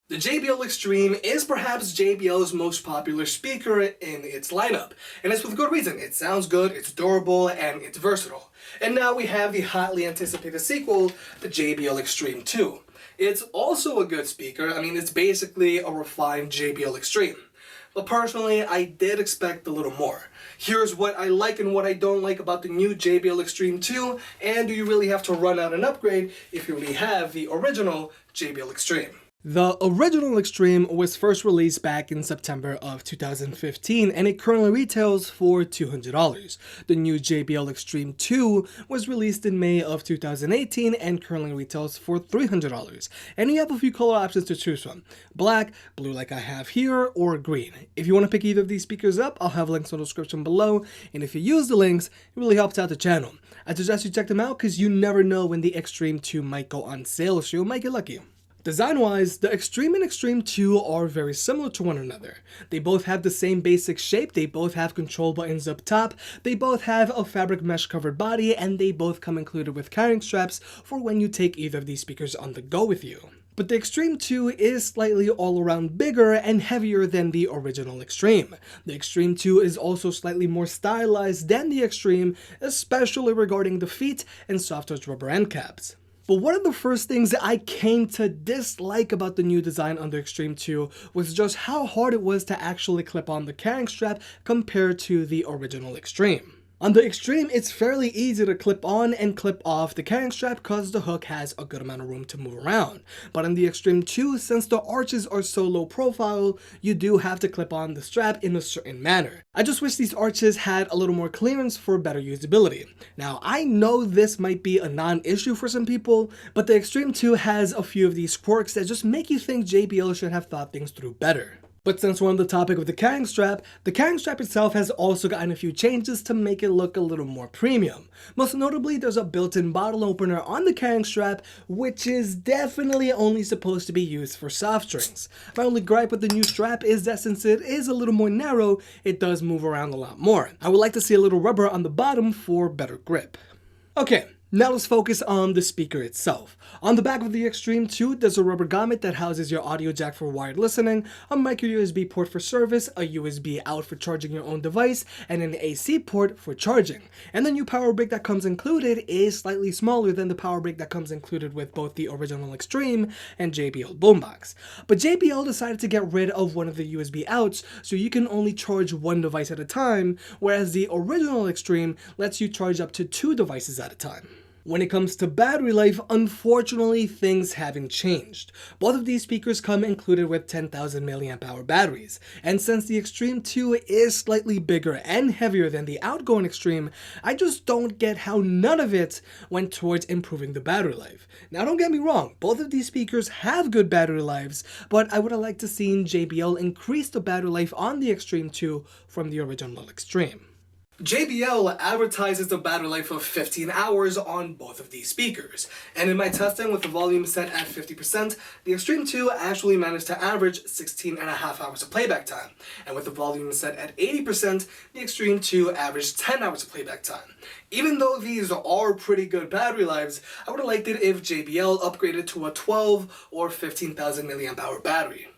The JBL Xtreme is perhaps JBL's most popular speaker in its lineup, and it's with good reason. It sounds good, it's durable, and it's versatile. And now we have the hotly anticipated sequel, the JBL Xtreme 2. It's also a good speaker. I mean, it's basically a refined JBL Xtreme. But personally, I did expect a little more. Here's what I like and what I don't like about the new JBL Xtreme 2, and do you really have to run out and upgrade if you already have the original JBL Xtreme? The original Xtreme was first released back in September of 2015 and it currently retails for $200. The new JBL Xtreme 2 was released in May of 2018 and currently retails for $300. And you have a few color options to choose from: black, blue like I have here, or green. If you want to pick either of these speakers up, I'll have links in the description below, and if you use the links, it really helps out the channel. I suggest you check them out because you never know when the Xtreme 2 might go on sale, so you might get lucky. Design-wise, the Xtreme and Xtreme 2 are very similar to one another. They both have the same basic shape, they both have control buttons up top, they both have a fabric mesh covered body, and they both come included with carrying straps for when you take either of these speakers on the go with you. But the Xtreme 2 is slightly all around bigger and heavier than the original Xtreme. The Xtreme 2 is also slightly more stylized than the Xtreme, especially regarding the feet and soft touch rubber end caps. But one of the first things that I came to dislike about the new design on the Xtreme 2 was just how hard it was to actually clip on the carrying strap compared to the original Xtreme. On the Xtreme, it's fairly easy to clip on and clip off the carrying strap because the hook has a good amount of room to move around. But on the Xtreme 2, since the arches are so low profile, you do have to clip on the strap in a certain manner. I just wish these arches had a little more clearance for better usability. Now, I know this might be a non-issue for some people, but the Xtreme 2 has a few of these quirks that just make you think JBL should have thought things through better. But since we're on the topic of the carrying strap itself has also gotten a few changes to make it look a little more premium. Most notably, there's a built-in bottle opener on the carrying strap, which is definitely only supposed to be used for soft drinks. My only gripe with the new strap is that since it is a little more narrow, it does move around a lot more. I would like to see a little rubber on the bottom for better grip. Okay. Now let's focus on the speaker itself. On the back of the Xtreme 2, there's a rubber grommet that houses your audio jack for wired listening, a micro USB port for service, a USB out for charging your own device, and an AC port for charging. And the new power brick that comes included is slightly smaller than the power brick that comes included with both the original Xtreme and JBL Boombox. But JBL decided to get rid of one of the USB outs, so you can only charge one device at a time, whereas the original Xtreme lets you charge up to 2 devices at a time. When it comes to battery life, unfortunately, things haven't changed. Both of these speakers come included with 10,000 mAh batteries, and since the Xtreme 2 is slightly bigger and heavier than the outgoing Xtreme, I just don't get how none of it went towards improving the battery life. Now don't get me wrong, both of these speakers have good battery lives, but I would have liked to see JBL increase the battery life on the Xtreme 2 from the original Xtreme. JBL advertises the battery life of 15 hours on both of these speakers, and in my testing with the volume set at 50%, the Xtreme 2 actually managed to average 16.5 hours of playback time, and with the volume set at 80%, the Xtreme 2 averaged 10 hours of playback time. Even though these are pretty good battery lives, I would have liked it if JBL upgraded to a 12 or 15,000 mAh battery.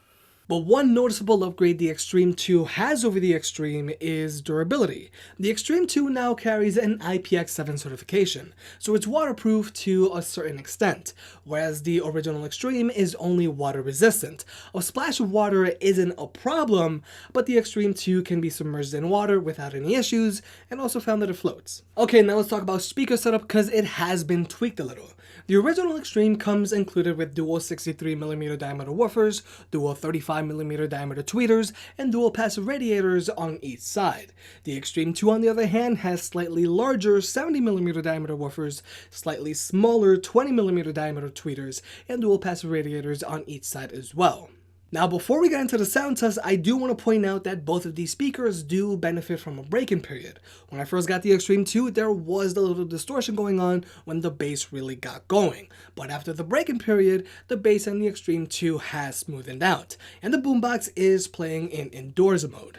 But one noticeable upgrade the Xtreme 2 has over the Xtreme is durability. The Xtreme 2 now carries an IPX7 certification, so it's waterproof to a certain extent, whereas the original Xtreme is only water resistant. A splash of water isn't a problem, but the Xtreme 2 can be submerged in water without any issues, and also found that it floats. Okay, now let's talk about speaker setup because it has been tweaked a little. The original Xtreme comes included with dual 63mm diameter woofers, dual 35mm diameter tweeters, and dual passive radiators on each side. The Xtreme 2 on the other hand has slightly larger 70mm diameter woofers, slightly smaller 20mm diameter tweeters, and dual passive radiators on each side as well. Now before we get into the sound test, I do want to point out that both of these speakers do benefit from a break-in period. When I first got the Xtreme 2, there was a little distortion going on when the bass really got going. But after the break-in period, the bass on the Xtreme 2 has smoothened out, and the boombox is playing in indoors mode.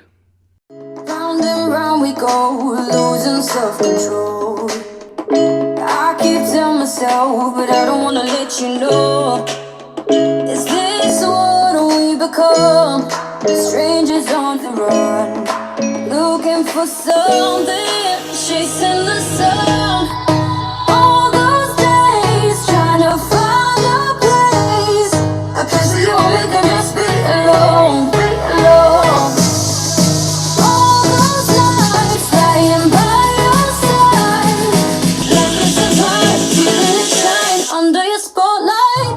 Round and round we go, losing self-control. I keep telling myself, but I don't want to let you know. Is this what become strangers on the run, looking for something, chasing the sun. All those days trying to find a place where you only can just be alone, be alone. All those nights lying by your side, loving so hard, feeling it shine under your spotlight.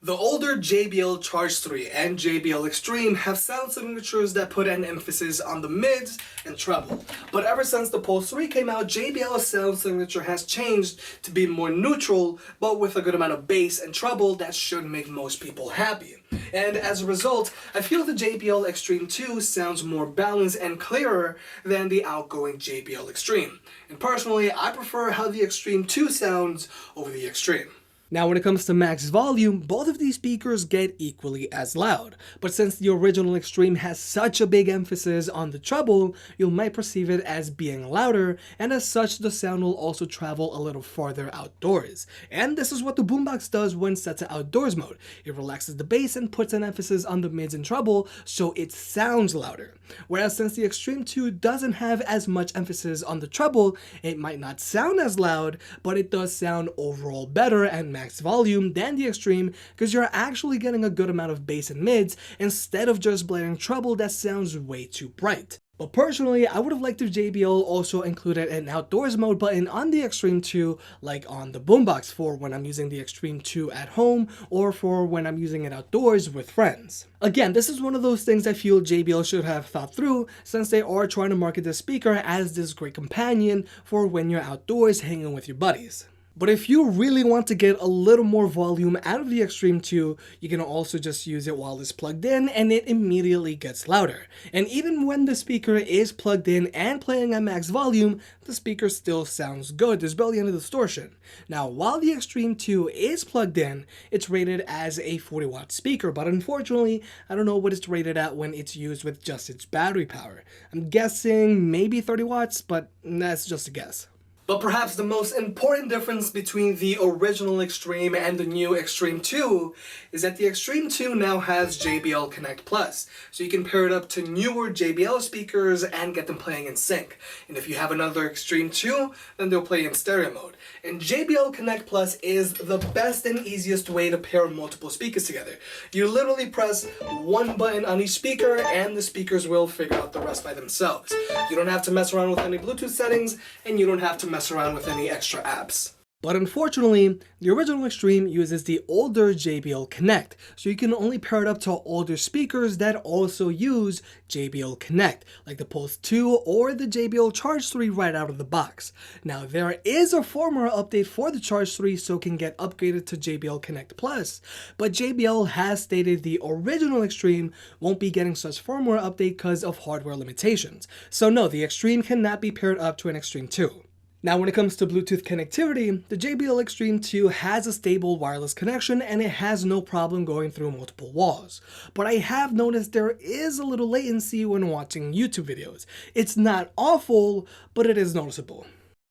The older JBL Charge 3 and JBL Xtreme have sound signatures that put an emphasis on the mids and treble. But ever since the Pulse 3 came out, JBL's sound signature has changed to be more neutral, but with a good amount of bass and treble that should make most people happy. And as a result, I feel the JBL Xtreme 2 sounds more balanced and clearer than the outgoing JBL Xtreme. And personally, I prefer how the Xtreme 2 sounds over the Xtreme. Now when it comes to max volume, both of these speakers get equally as loud, but since the original Xtreme has such a big emphasis on the treble, you might perceive it as being louder, and as such the sound will also travel a little farther outdoors. And this is what the Boombox does when set to outdoors mode. It relaxes the bass and puts an emphasis on the mids and treble, so it sounds louder. Whereas since the Xtreme 2 doesn't have as much emphasis on the treble, it might not sound as loud, but it does sound overall better and max volume than the Xtreme because you're actually getting a good amount of bass and mids instead of just blaring treble that sounds way too bright. But personally, I would have liked if JBL also included an outdoors mode button on the Xtreme 2, like on the Boombox for when I'm using the Xtreme 2 at home or for when I'm using it outdoors with friends. Again, this is one of those things I feel JBL should have thought through since they are trying to market this speaker as this great companion for when you're outdoors hanging with your buddies. But if you really want to get a little more volume out of the Xtreme 2, you can also just use it while it's plugged in and it immediately gets louder. And even when the speaker is plugged in and playing at max volume, the speaker still sounds good. There's barely any distortion. Now, while the Xtreme 2 is plugged in, it's rated as a 40-watt speaker, but unfortunately, I don't know what it's rated at when it's used with just its battery power. I'm guessing maybe 30 watts, but that's just a guess. But perhaps the most important difference between the original Xtreme and the new Xtreme 2 is that the Xtreme 2 now has JBL Connect Plus, so you can pair it up to newer JBL speakers and get them playing in sync. And if you have another Xtreme 2, then they'll play in stereo mode. And JBL Connect Plus is the best and easiest way to pair multiple speakers together. You literally press one button on each speaker and the speakers will figure out the rest by themselves. You don't have to mess around with any Bluetooth settings, and you don't have to mess around with any extra apps. But unfortunately, the original Xtreme uses the older JBL Connect, so you can only pair it up to older speakers that also use JBL Connect, like the Pulse 2 or the JBL Charge 3 right out of the box. Now, there is a firmware update for the Charge 3 so it can get upgraded to JBL Connect Plus, but JBL has stated the original Xtreme won't be getting such firmware update because of hardware limitations. So no, the Xtreme cannot be paired up to an Xtreme 2. Now when it comes to Bluetooth connectivity, the JBL Xtreme 2 has a stable wireless connection and it has no problem going through multiple walls. But I have noticed there is a little latency when watching YouTube videos. It's not awful, but it is noticeable.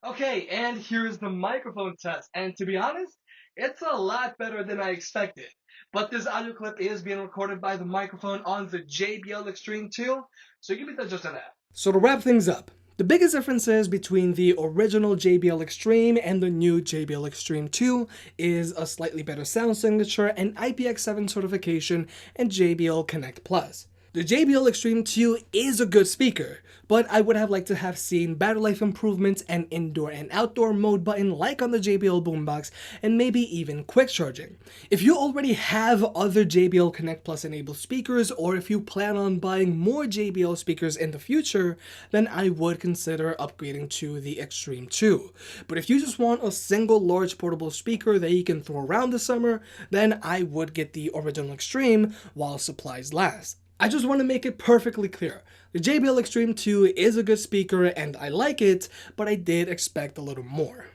Okay, and here's the microphone test, and to be honest, it's a lot better than I expected. But this audio clip is being recorded by the microphone on the JBL Xtreme 2, so give me the gist of that. So to wrap things up, the biggest differences between the original JBL Xtreme and the new JBL Xtreme 2 is a slightly better sound signature, an IPX7 certification, and JBL Connect Plus. The JBL Xtreme 2 is a good speaker, but I would have liked to have seen battery life improvements and indoor and outdoor mode button like on the JBL Boombox, and maybe even quick charging. If you already have other JBL Connect Plus enabled speakers, or if you plan on buying more JBL speakers in the future, then I would consider upgrading to the Xtreme 2. But if you just want a single large portable speaker that you can throw around this summer, then I would get the original Xtreme while supplies last. I just want to make it perfectly clear. The JBL Xtreme 2 is a good speaker and I like it, but I did expect a little more.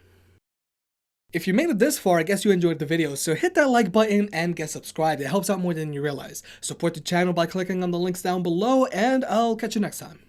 If you made it this far, I guess you enjoyed the video, so hit that like button and get subscribed. It helps out more than you realize. Support the channel by clicking on the links down below, and I'll catch you next time.